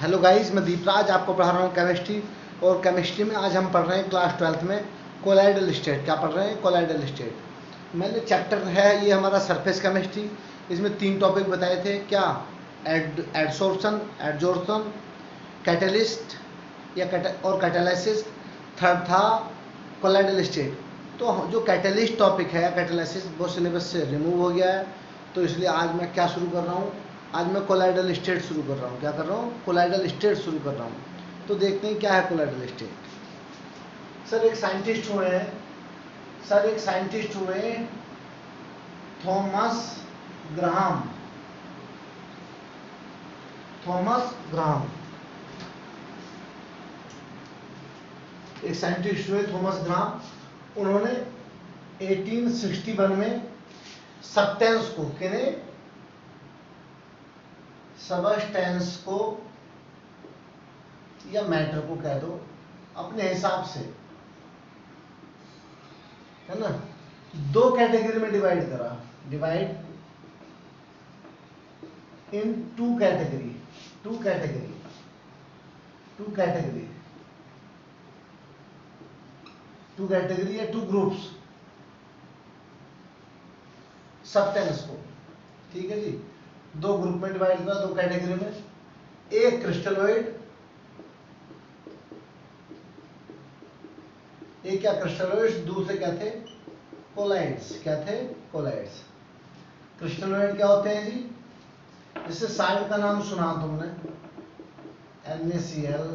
Hello guys, मैं दीपराज आपको पढ़ा रहा हूँ केमिस्ट्री। और केमिस्ट्री में आज हम पढ़ रहे हैं क्लास 12th में कोलाइडल स्टेट। क्या पढ़ रहे हैं? Colloidal state. मैंने चैप्टर है ये हमारा सरफेस केमिस्ट्री। इसमें 3 टॉपिक बताए थे। क्या? एडसोर्प्शन, एडजोर्प्शन, कैटलिस्ट या और कैटालिसिस। थर्ड था कोलाइडल स्टेट। तो जो कैटलिस्ट टॉपिक है, कैटालिसिस, वो सिलेबस से रिमूव हो गया है। तो इसलिए आज मैं क्या शुरू कर रहा हूँ? आज मैं कोलाइडल स्टेट शुरू कर रहा हूँ। क्या कर रहा हूँ? कोलाइडल स्टेट शुरू कर रहा हूँ। तो देखते हैं क्या है कोलाइडल स्टेट। सर एक साइंटिस्ट हुए थॉमस ग्राहम। एक साइंटिस्ट हुए थॉमस ग्राहम। उन्होंने 1861 में सबस्टेंस को सबस्टेंस को या मैटर को कह दो अपने हिसाब से, है ना, 2 कैटेगरी में डिवाइड करा। डिवाइड इन 2 कैटेगरी या 2 ग्रुप्स सबस्टेंस को। ठीक है जी, 2 ग्रुप में डिवाइड करा, 2 कैटेगरी में। एक क्रिस्टलोइड, एक क्या क्रिस्टलोइड्स, दूसरे क्या थे? कोलाइड्स। क्या थे? कोलाइड्स। क्रिस्टलोइड क्या होते हैं जी? जैसे साल्ट का नाम सुना तुमने, NaCl,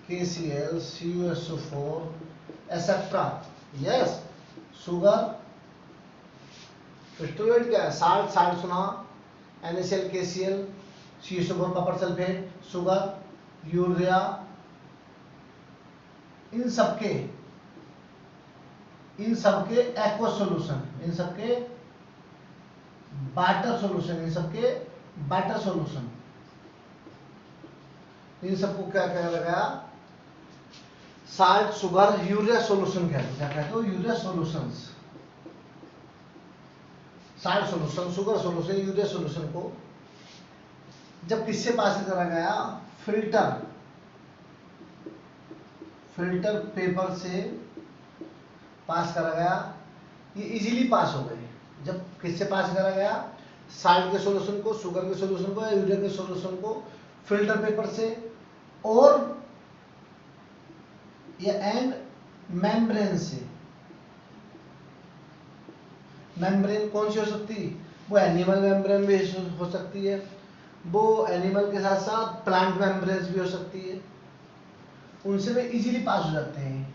KCl, CuSO4, etcetera. Yes, sugar. Crystalloid क्या है? साल्ट सुना, NaCl, KCl, CuSO4, copper sulphate, sugar, urea. इन सबके एक्वस सॉल्यूशन, इन सबके वाटर सॉल्यूशन, इन सबको क्या कहा गया? साल्ट, शुगर, यूरिया सॉल्यूशन कहते हैं। क्या कहते हो? Urea solutions. Salt solution, sugar solution, urea solution को जब किससे पास करा गया? फिल्टर पेपर से पास करा गया। ये इजीली पास हो गए। जब किससे पास करा गया? साल्ट के सॉल्यूशन को, शुगर के सॉल्यूशन को या यूरिया के सॉल्यूशन को फिल्टर पेपर से, और या एंड मेम्ब्रेन से। मेम्ब्रेन कौन सी हो सकती है? वो एनिमल मेम्ब्रेन भी हो सकती है, वो एनिमल के साथ साथ प्लांट मेम्ब्रेन भी हो सकती है। उनसे भी इजीली पास हो जाते हैं।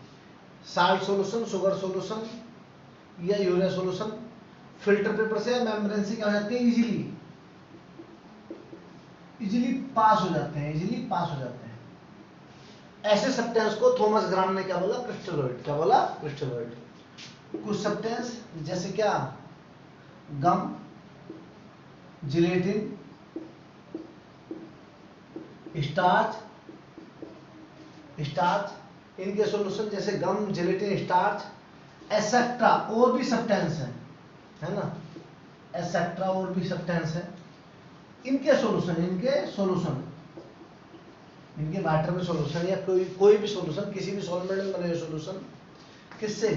साल्ट सॉल्यूशन, शुगर सॉल्यूशन या यूरिया सॉल्यूशन फिल्टर पेपर से या मेम्ब्रेन से क्या हो जाते हैं? इजीली पास हो जाते हैं। ऐसे सब्सटेंस को थॉमस ग्राहम ने क्या बोला? क्रिस्टलोइड। क्या बोला? क्रिस्टलोइड। कुछ सब्सटेंस जैसे क्या? गम, जिलेटिन, स्टार्च, इनके सॉल्यूशन जैसे गम, जिलेटिन, स्टार्च, एसेट्रा। और भी सब्सटेंस है ना, एसेट्रा और भी सब्सटेंस है। इनके सॉल्यूशन, इनके वाटर में सॉल्यूशन या कोई भी सॉल्यूशन, किसी भी सॉल्वेंट में बने सॉल्यूशन, किससे?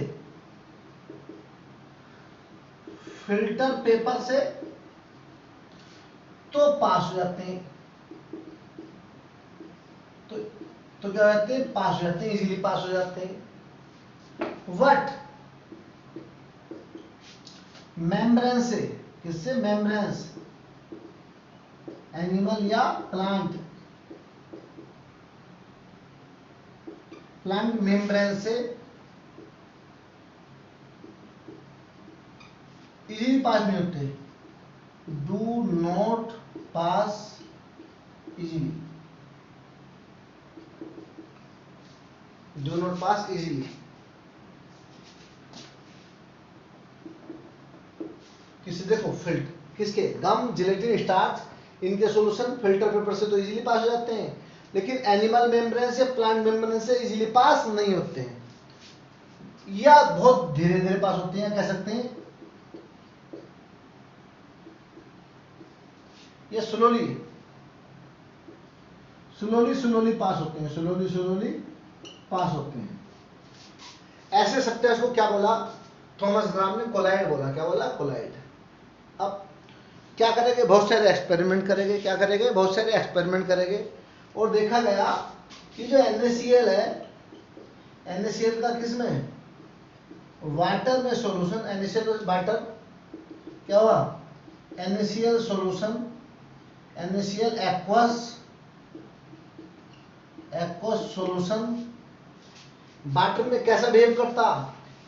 फिल्टर पेपर से तो पास हो जाते हैं। तो क्या होते हैं? पास हो जाते हैं, इजीली पास हो जाते हैं। वट मेम्ब्रेन से, किससे? मेम्ब्रेन, एनिमल या प्लांट मेम्ब्रेन से इजीली पास नहीं होते। डू नॉट पास इजीली, किससे? देखो, किसके? गम, जिलेटिन, स्टार्च, इनके सॉल्यूशन फिल्टर पेपर से तो इजीली पास हो जाते हैं, लेकिन एनिमल मेम्ब्रेन से, प्लांट मेम्ब्रेन से इजीली पास नहीं होते हैं, या बहुत धीरे धीरे पास होते हैं, कह सकते हैं, या स्लोली स्लोली पास होते हैं, स्लोली पास होते हैं। ऐसे सब्सटेंस को क्या बोला थॉमस ग्राम ने? कोलाइड बोला। क्या बोला? कोलाइड। अब क्या करेंगे? बहुत सारे एक्सपेरिमेंट करेंगे। क्या करेंगे? बहुत सारे एक्सपेरिमेंट करेंगे और देखा गया कि जो NaCl है, NaCl का किस में? वाटर में सॉल्यूशन, NaCl वाटर, क्या हुआ? NaCl solution, NaCl aqueous solution water में कैसा बिहेव करता?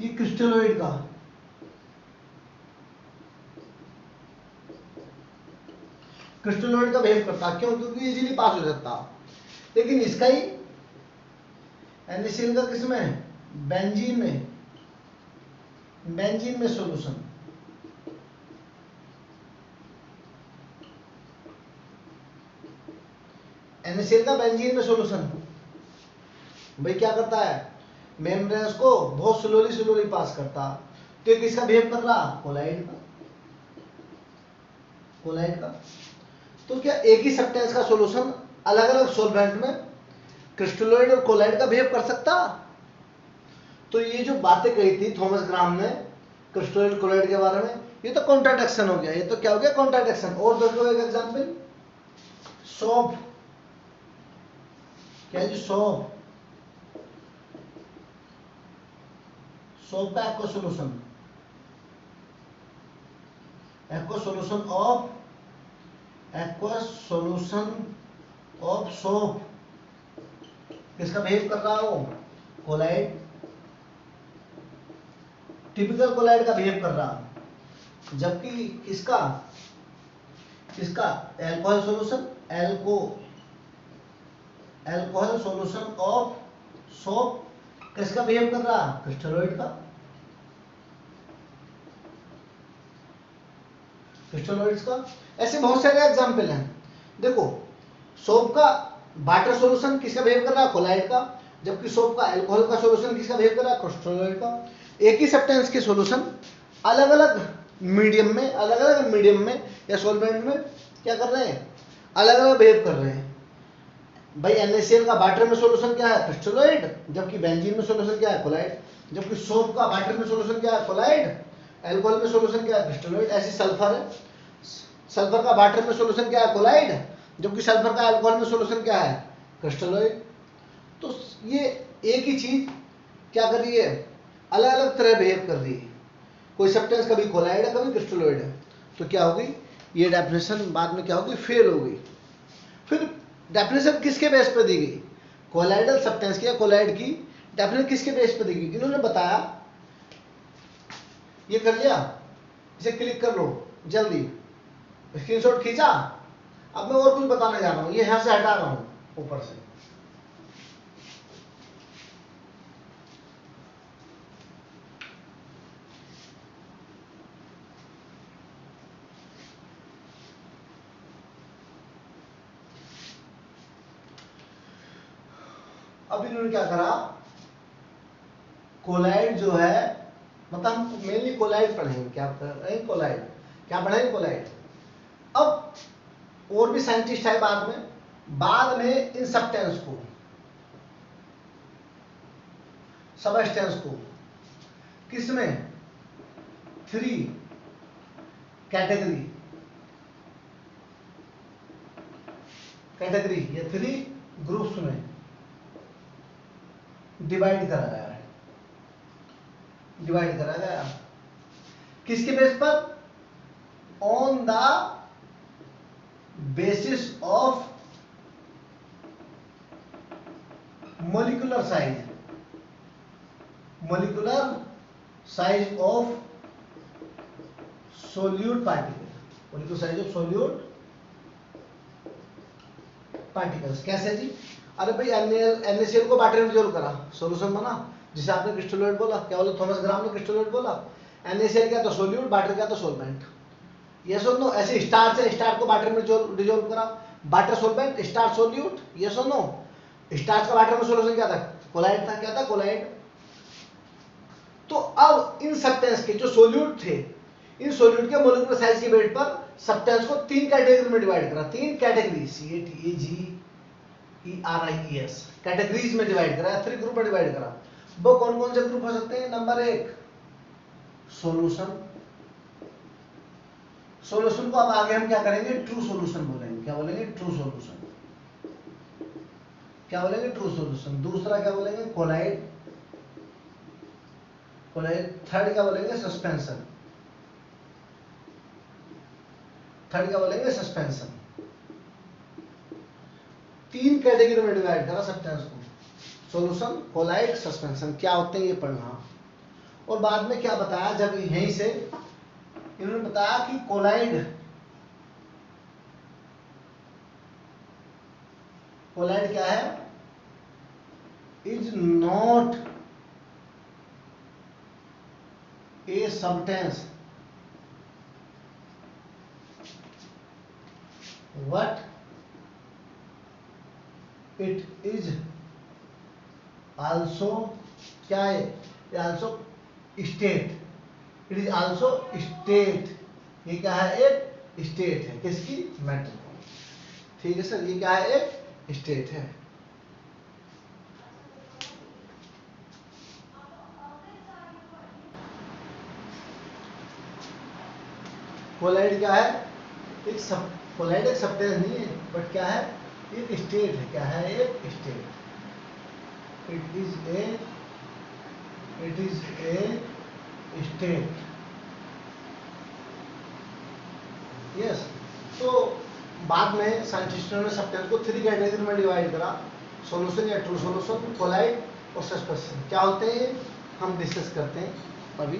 ये क्रिस्टलोइड का, क्रिस्टलोइड का बिहेव करता। क्यों? क्योंकि इजीली पास हो जाता। लेकिन इसका ही NaCl का किस में? बेंजीन में, बेंजीन में सॉल्यूशन, NaCl का बेंजीन में सॉल्यूशन भाई क्या करता है? मेम्ब्रेन्स को बहुत स्लोली पास करता। तो ये किसका बिहेव कर रहा? कोलाइड का, कोलाइड का। तो क्या एक ही सब्सटेंस का सॉल्यूशन अलग अलग सॉल्वेंट में क्रिस्टलोइड और कोलाइड का बिहेव कर सकता? तो ये जो बातें कही थी थॉमस ग्राम ने क्रिस्टलोइड कोलाइड के बारे में, ये तो कॉन्ट्राडिक्शन हो गया। ये तो क्या हो गया? कॉन्ट्राडिक्शन। और देखो एक एग्जांपल, सोप। क्या है जी? सोप, सोप का aqua solution, aqua solution of soap किसका बिहेव कर रहा हो? कोलाइड, टिपिकल कोलाइड का बिहेव कर रहा। जबकि किसका alcohol solution, alcohol solution of soap किसका बिहेव कर रहा? क्रिस्टलोइड का, क्रिस्टलोइड्स का। ऐसे बहुत सारे एग्जांपल हैं। देखो सोप का वाटर सॉल्यूशन किसका बिहेव कर रहा है? कोलाइड का। जबकि सोप का अल्कोहल का सॉल्यूशन किसका बिहेव कर रहा है? क्रिस्टलोइड का। एक ही सब्सटेंस के सॉल्यूशन अलग अलग मीडियम में या सॉल्वेंट में क्या कर रहे हैं? अलग अलग बिहेव कर रहे हैं। भाई NaCl का वाटर में सॉल्यूशन क्या है? क्रिस्टलोइड। जबकि बेंजीन में सॉल्यूशन क्या है? कोलाइड। जबकि सोप का वाटर में सॉल्यूशन क्या है? कोलाइड। अल्कोहल में सॉल्यूशन क्या है? क्रिस्टलोइड। ऐसी सल्फर है, सल्फर का वाटर में सॉल्यूशन क्या है? कोलाइड। जबकि सल्फर का अल्कोहल में सॉल्यूशन क्या है? क्रिस्टलोइड। तो ये एक ही चीज क्या कर रही है? अलग अलग तरह बिहेव कर रही है। कोई सब्सटेंस कभी कोलाइड है, कभी क्रिस्टलोइड है। तो क्या होगी? ये डेफिनेशन बाद में क्या होगी? फेल होगी। फिर डेफिनेशन किसके बेस पर दी गई? कोलाइडल सब्सटेंस की या कोलाइड की डेफिनेशन किसके बेस पर दी गई? इन्होंने बताया। ये कर लिया, इसे क्लिक कर लो जल्दी, स्क्रीनशॉट खींचा। अब मैं और कुछ बताने जा रहा हूं, ये यहां से हटा रहा हूं ऊपर से। अब इन्होंने क्या करा? कोलाइड जो है, मतलब हम मेनली कोलाइड पढ़ेंगे। क्या पढ़ेंगे? कोलाइड। क्या पढ़ेंगे? कोलाइड। अब और भी साइंटिस्ट है बाद में इन सब्सटेंस को, सबस्टेंस को किसमें? 3 कैटेगरी या 3 ग्रुप्स में डिवाइड करा गया है। डिवाइड करा गया किसके बेस पर? On the basis of molecular size of solute particle, molecular size of solute particles. कैसे जी? अरे भाई NaCl को वाटर में डिसॉल्व करा, सॉल्यूशन बना, जिसे आपने क्रिस्टलोइड बोला। क्या बोला? थॉमस ग्राम ने क्रिस्टलोइड बोला। NaCl क्या था? सोल्यूट। वाटर क्या था? सॉल्वेंट। यस और नो? ऐसे स्टार्च है, स्टार्च को वाटर में डिसॉल्व करा, water solvent, starch solute. Yes और नो? स्टार्च का वाटर में सॉल्यूशन क्या था? कोलाइड था। क्या था? कोलाइड। तो अब इन सब्सटेंस के जो सोल्यूट थे, इन सोल्यूट के मोलिकुलर साइज के बेस पर सब्सटेंस को 3 कैटेगरी में डिवाइड करा। 3 कैटेगरी, CaTAg, ERIES कैटेगरीज में डिवाइड करा, 3 ग्रुप में डिवाइड करा। वो कौन कौन से ग्रुप हो सकते हैं? Number 1 solution. सॉल्यूशन को अब आगे हम क्या करेंगे? ट्रू सॉल्यूशन बोलेंगे। क्या बोलेंगे? True solution. क्या बोलेंगे? True solution. दूसरा क्या बोलेंगे? कोलाइड। कोलाइड। थर्ड क्या बोलेंगे? सस्पेंशन। थर्ड क्या बोलेंगे? सस्पेंशन। 3 कैटेगरी में डिवाइड करा सब्सटेंस को, सॉल्यूशन, कोलाइड, सस्पेंशन। क्या होते हैं ये पढ़ना। और बाद में क्या बताया, जब यहीं से इन्होंने बताया कि कोलाइड क्या है? Is not a substance what it is also क्या है? ये also state, it is also state, ये क्या है? एक स्टेट है। किसकी? मेटल। ठीक है सर, ये क्या है? एक स्टेट है। कोलाइड क्या है? एक सब कोलाइड एक सब्सटेंस नहीं है, बट क्या है? एक स्टेट है। क्या है? एक state. It is a state. Yes. तो बाद में साइंटिस्टों ने सब्सटेंस को 3 कैटेगरी में डिवाइड करा, सॉल्यूशन या ट्रू सॉल्यूशन, कोलाइड और सस्पेंशन। क्या होते हैं हम डिस्कस करते हैं अभी।